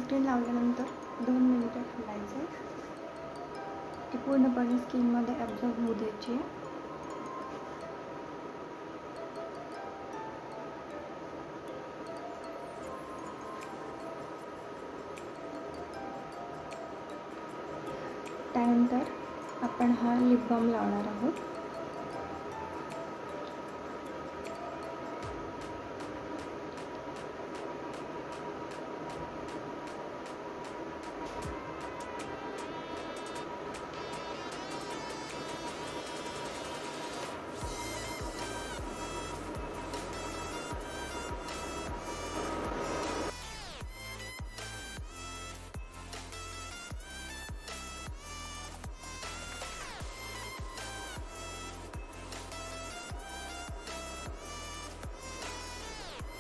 Sunscreen लावल्यानंतर 2 मिनिटं ठेवायचं. ती पूर्णपणे स्किनमध्ये ॲब्झॉर्ब होऊ द्यायची आहे. त्यानंतर आपण हा लिप बाम लावणार आहोत.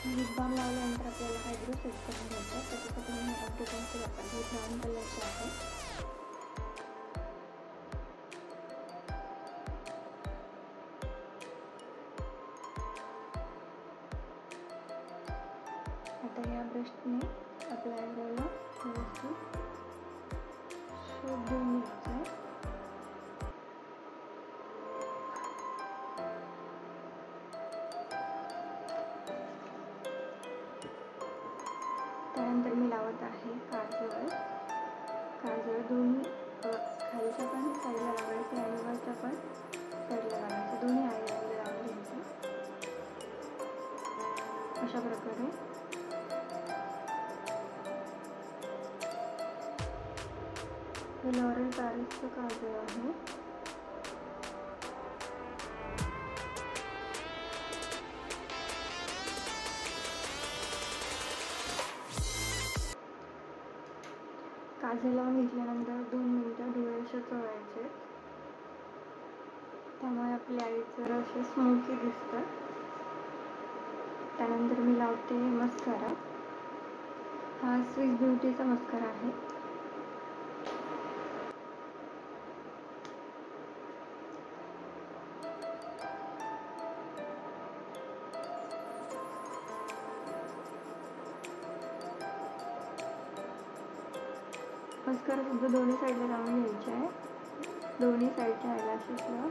लिप बाम लावल्यानंतर आपल्याला आयब्रो सेट करून घ्यायचा. त्याच्यासाठी मी आयब्रो पेन्सिल वापरते, ब्राऊन कलरचे आहे. आता या ब्रशने आपल्या आयब्रोला व्यवस्थित शेप देऊन घ्यायचा आहे. त्यानंतर मी लावत आहे काजळ. काजळ दोन्ही खालच्या पण साईडला लावायचे आणि वरच्या पण साईडला लावायचे. दोन्ही आईला लावून घ्यायचं अशा प्रकारे. हे लॉरेल पॅरिसचं काजळ आहे. काजळ लावून घेतल्यानंतर 2 मिनिटं डोळे असे चोळायचे. त्यामुळे आपल्या आईचं जरा असे स्मोकी दिसतं. त्यानंतर मी लावते मस्कारा. हा स्विस ब्युटीचा मस्कारा आहे. मस्कारा सुद्धा दोन्ही साईडला लावून घ्यायचे आहे. दोन्ही साईडच्या आयलॅशेसला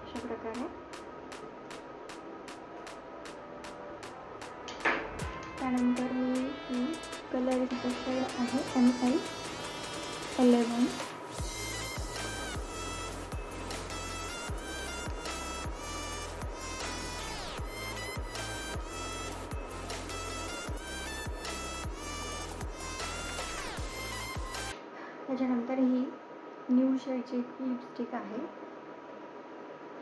अशा प्रकारे. त्यानंतर मी ही कलरची शेड आहे ML11. त्याच्यानंतर ही न्यू शेडची लिपस्टिक आहे.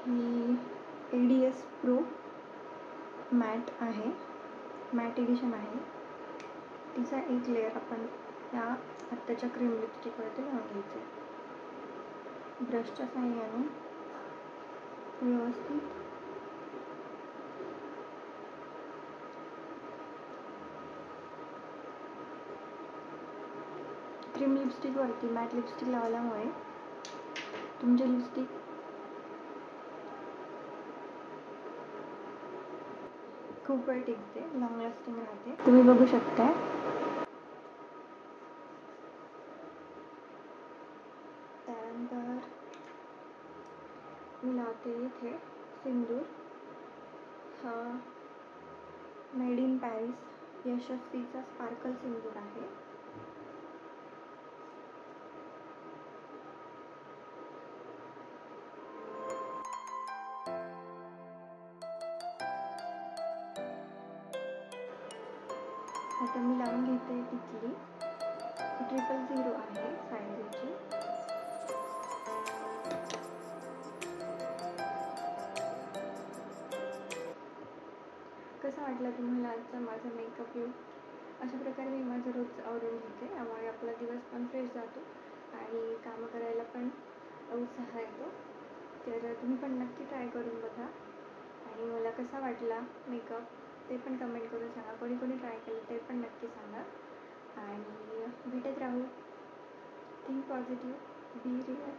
ही ADS Pro मॅट आहे, मॅट एडिशन आहे. तिचा एक लेअर आपण या आत्ताच्या क्रीम लिपस्टिकवरती लावून घ्यायचे. ब्रशच्या साहाय्याने व्यवस्थित क्रीम लिपस्टिकवरती मॅट लिपस्टिक लावल्यामुळे तुमची लिपस्टिक खूप वेळ टिकते, लॉंग लास्टिंग राहते. तुम्ही बघू शकता. त्यानंतर मी लावते इथे सिंदूर. हा मेड इन पॅरिस यशस्वीचा स्पार्कल सिंदूर आहे. आता मी लावून घेते टिकली. 000 आहे साईजची. कसा वाटला तुम्हाला आजचा माझा मेकअप लुक? अशा प्रकारे मी माझं रोज आवरून घेते. त्यामुळे आपला दिवस पण फ्रेश जातो आणि कामं करायला पण उत्साह येतो. तर तुम्ही पण नक्की ट्राय करून बघा आणि मला कसा वाटला मेकअप ते पण कमेंट करून सांगा. कोणी ट्राय केलं ते पण नक्की सांगा आणि भेटत राहू. थिंक पॉझिटिव्ह, बी रिअल.